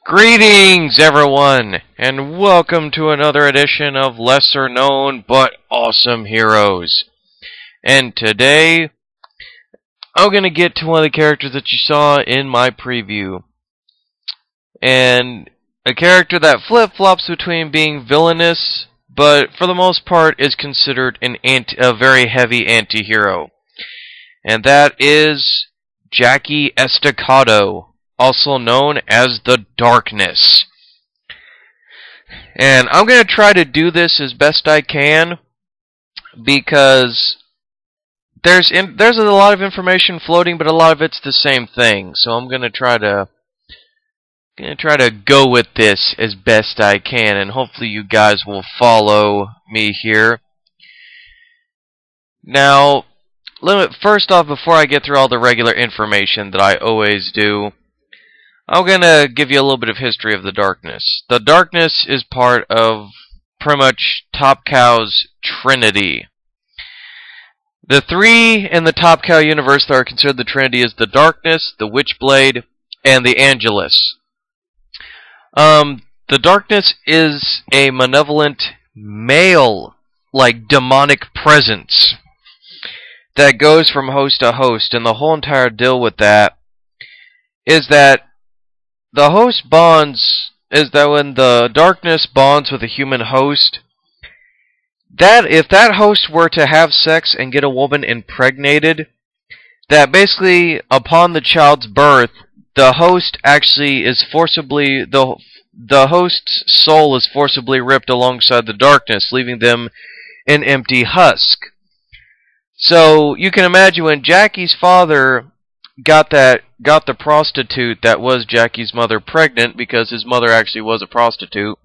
Greetings, everyone, and welcome to another edition of Lesser Known But Awesome Heroes. And today, I'm going to get to one of the characters that you saw in my preview. And a character that flip-flops between being villainous, but for the most part is considered a very heavy anti-hero. And that is Jackie Estacado, also known as the Darkness. And I'm going to try to do this as best I can because there's a lot of information floating, but a lot of it's the same thing. So I'm going to try to go with this as best I can, and hopefully you guys will follow me here. Now, first off, before I get through all the regular information that I always do, I'm going to give you a little bit of history of the Darkness. The Darkness is part of pretty much Top Cow's Trinity. The three in the Top Cow universe that are considered the Trinity is the Darkness, the Witchblade, and the Angelus. The Darkness is a malevolent male, demonic presence that goes from host to host, and the whole entire deal with that is that the host bonds is that when the Darkness bonds with a human host, that if that host were to have sex and get a woman impregnated, that basically upon the child's birth, the host actually is forcibly the host's soul is forcibly ripped alongside the Darkness, leaving them an empty husk. So you can imagine when Jackie's father got the prostitute that was Jackie's mother pregnant, because his mother actually was a prostitute.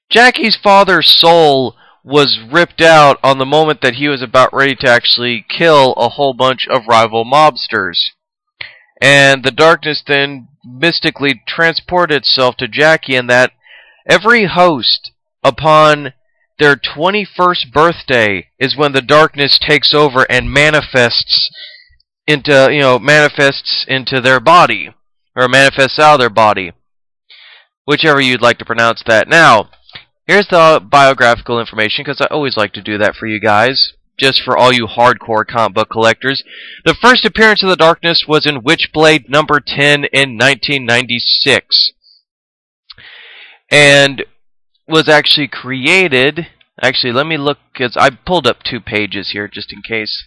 Jackie's father's soul was ripped out on the moment that he was about ready to actually kill a whole bunch of rival mobsters. And the Darkness then mystically transported itself to Jackie, and that every host upon their 21st birthday is when the Darkness takes over and manifests into their body, or manifests out of their body, whichever you'd like to pronounce that. Now, here's the biographical information, because I always like to do that for you guys, just for all you hardcore comic book collectors. The first appearance of the Darkness was in Witchblade number 10 in 1996, and was actually created. Actually, let me look, because I pulled up 2 pages here just in case.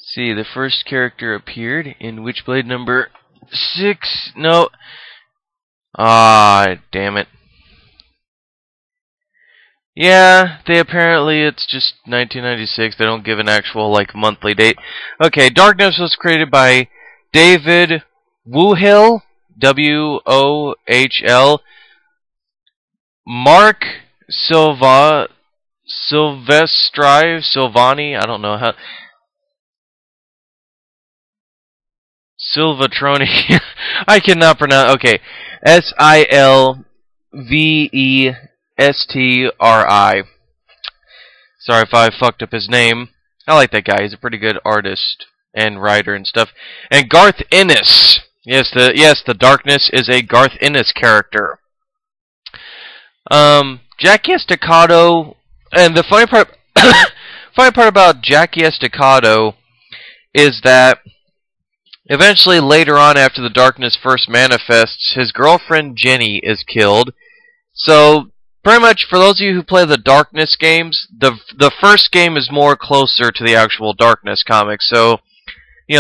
See, the first character appeared in Witchblade number 6. No. Ah, damn it. Yeah, it's just 1996. They don't give an actual, monthly date. Okay, Darkness was created by David Wohl, W-O-H-L, Mark Silvestri, Silvani, I don't know how... Silvatroni. I cannot pronounce. Okay, Silvestri. Sorry if I fucked up his name. I like that guy. He's a pretty good artist and writer and stuff. And Garth Ennis. Yes, the Darkness is a Garth Ennis character. Jackie Estacado, and the funny part about Jackie Estacado is that eventually, later on, after the Darkness first manifests, his girlfriend Jenny is killed. So, pretty much, for those of you who play the Darkness games, the first game is more closer to the actual Darkness comics. So,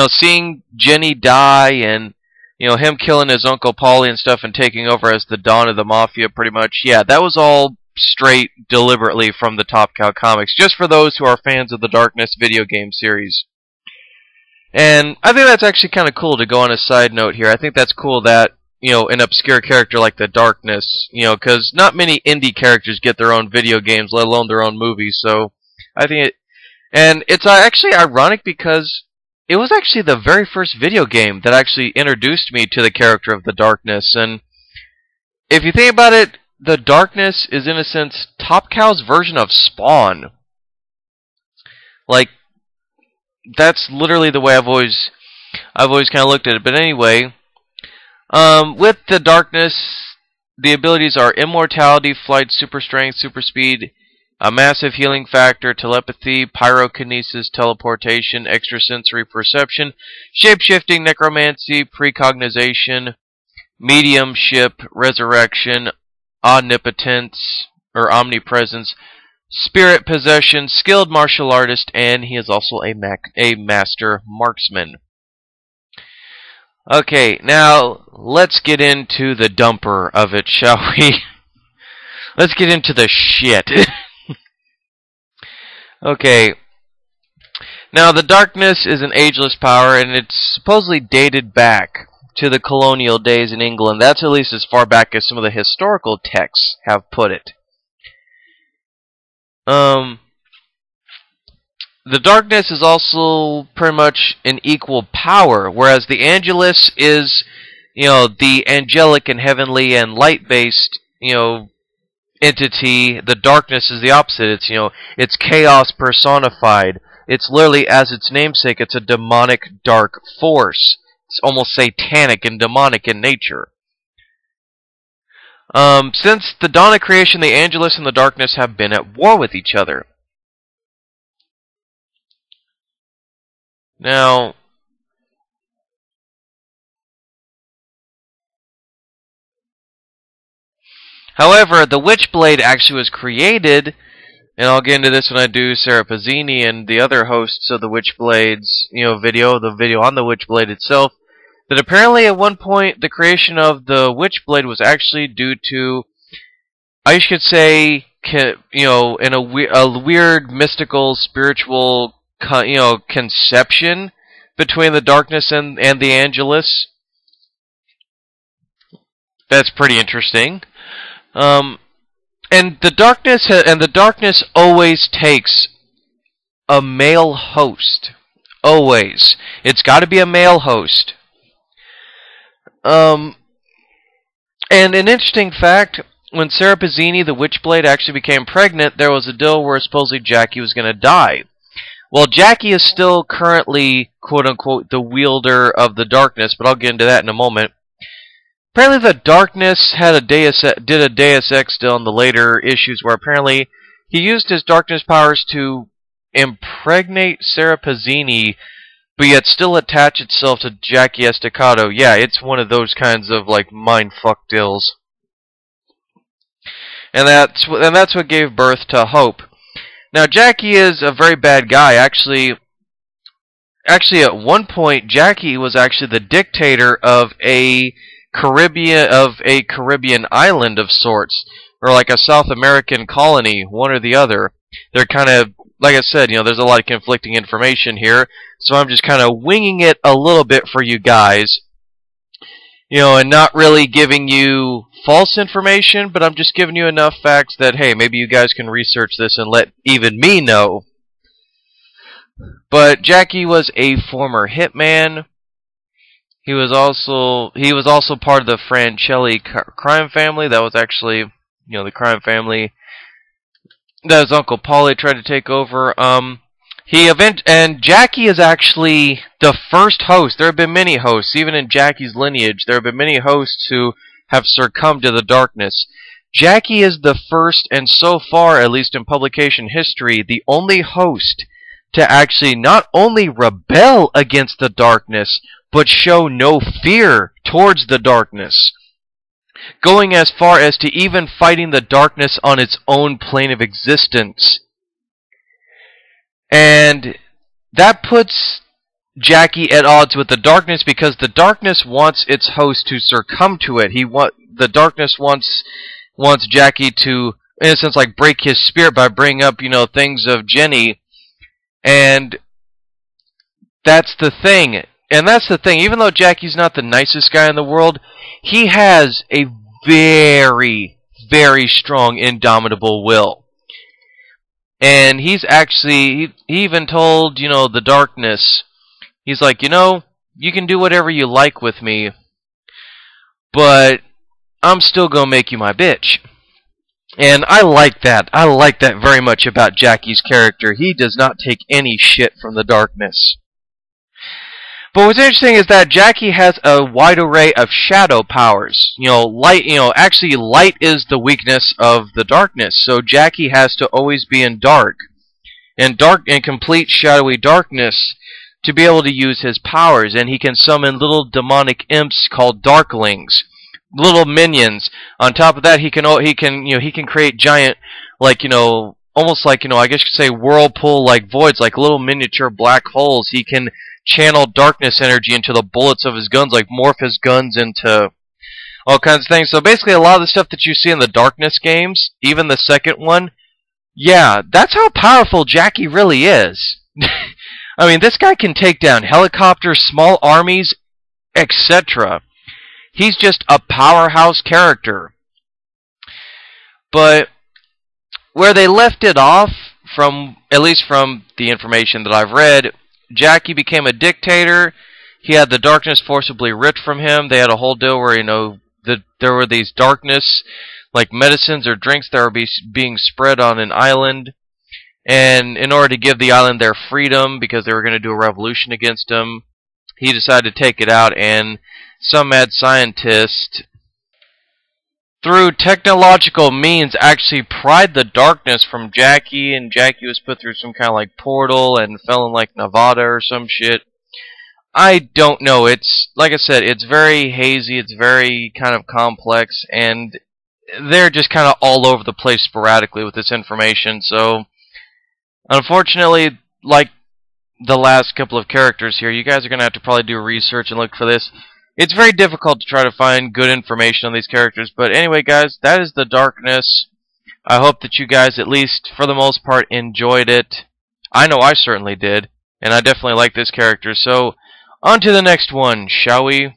seeing Jenny die and, him killing his Uncle Paulie and stuff and taking over as the Dawn of the Mafia, pretty much, yeah, that was all straight, deliberately from the Top Cow comics, just for those who are fans of the Darkness video game series. And I think that's actually kind of cool to go on a side note here. I think that's cool that, an obscure character like the Darkness, because not many indie characters get their own video games, let alone their own movies, so I think and it's actually ironic because it was actually the very first video game that actually introduced me to the character of the Darkness, and if you think about it, the Darkness is in a sense Top Cow's version of Spawn. That's literally the way I've always kind of looked at it. But anyway, With the darkness, the abilities are immortality, flight, super strength, super speed, a massive healing factor, telepathy, pyrokinesis, teleportation, extrasensory perception, shapeshifting, necromancy, precognition, mediumship, resurrection, omnipotence, or omnipresence, spirit possession, skilled martial artist, and he is also a master marksman. Okay, now let's get into the dumper of it, shall we? Let's get into the shit. Okay. Now, the darkness is an ageless power, and it's supposedly dated back to the colonial days in England. That's at least as far back as some of the historical texts have put it. The darkness is also pretty much an equal power, whereas the Angelus is, the angelic and heavenly and light-based, entity. The darkness is the opposite. It's chaos personified. It's literally, as its namesake, it's a demonic dark force. It's almost satanic and demonic in nature. Since the dawn of creation, the Angelus and the darkness have been at war with each other. Now, however, the Witchblade actually was created, and I'll get into this when I do Sarah Pazzini and the other hosts of the Witchblade's, video, the video on the Witchblade itself, that apparently at one point the creation of the Witchblade was actually due to, I could say, in a weird mystical, spiritual, conception between the darkness and the Angelus. That's pretty interesting. And the darkness always takes a male host. Always. It's got to be a male host. And an interesting fact, when Sarah Pazzini, the Witchblade, actually became pregnant, there was a deal where supposedly Jackie was going to die. Well, Jackie is still currently, quote-unquote, the wielder of the darkness, but I'll get into that in a moment. Apparently the darkness did a Deus Ex deal in the later issues where apparently he used his darkness powers to impregnate Sarah Pazzini, but yet still attach itself to Jackie Estacado. Yeah, it's one of those kinds of, mindfuck deals. And that's what gave birth to Hope. Now, Jackie is a very bad guy. Actually, at one point, Jackie was actually the dictator of a Caribbean island of sorts, or like a South American colony, one or the other. They're kind of, like I said, there's a lot of conflicting information here, so I'm just kind of winging it a little bit for you guys, and not really giving you false information, but I'm just giving you enough facts that, hey, maybe you guys can research this and let even me know. But Jackie was a former hitman. He was also part of the Francelli crime family. That was actually, the crime family that his Uncle Paulie tried to take over. And Jackie is actually the first host. There have been many hosts, even in Jackie's lineage. There have been many hosts who have succumbed to the darkness. Jackie is the first, and so far, at least in publication history, the only host to actually not only rebel against the darkness, but show no fear towards the darkness, going as far as to even fighting the darkness on its own plane of existence. And that puts Jackie at odds with the darkness, because the darkness wants its host to succumb to it. The darkness wants Jackie to, in a sense, break his spirit by bringing up, things of Jenny. And that's the thing. Even though Jackie's not the nicest guy in the world, he has a very, very strong, indomitable will. And he's actually, he even told, the darkness, he's like, you can do whatever you like with me, but I'm still gonna make you my bitch. And I like that. I like that very much about Jackie's character. He does not take any shit from the darkness. But what's interesting is that Jackie has a wide array of shadow powers. Light, actually light is the weakness of the darkness. So Jackie has to always be in in complete shadowy darkness to be able to use his powers, and he can summon little demonic imps called darklings, little minions. On top of that, he can create giant, almost like, I guess you could say whirlpool like voids, like little miniature black holes. He can channel darkness energy into the bullets of his guns, like morph his guns into all kinds of things. So basically a lot of the stuff that you see in the Darkness games, even the second one, yeah, that's how powerful Jackie really is. I mean, this guy can take down helicopters, small armies, etc. He's just a powerhouse character. But where they left it off, at least from the information that I've read, Jackie became a dictator. He had the darkness forcibly ripped from him. They had a whole deal where, there were these darkness, like medicines or drinks that were being spread on an island. And in order to give the island their freedom, because they were going to do a revolution against him, he decided to take it out, and some mad scientist, through technological means, actually pried the darkness from Jackie, and Jackie was put through some kind of like portal and fell in like Nevada or some shit. I don't know. It's, like I said, it's very hazy, it's very kind of complex, and they're just kind of all over the place sporadically with this information. So unfortunately, like the last couple of characters here, you guys are going to have to probably do research and look for this. It's very difficult to try to find good information on these characters. But anyway, guys, that is The Darkness. I hope that you guys, at least for the most part, enjoyed it. I know I certainly did, and I definitely like this character. So, on to the next one, shall we?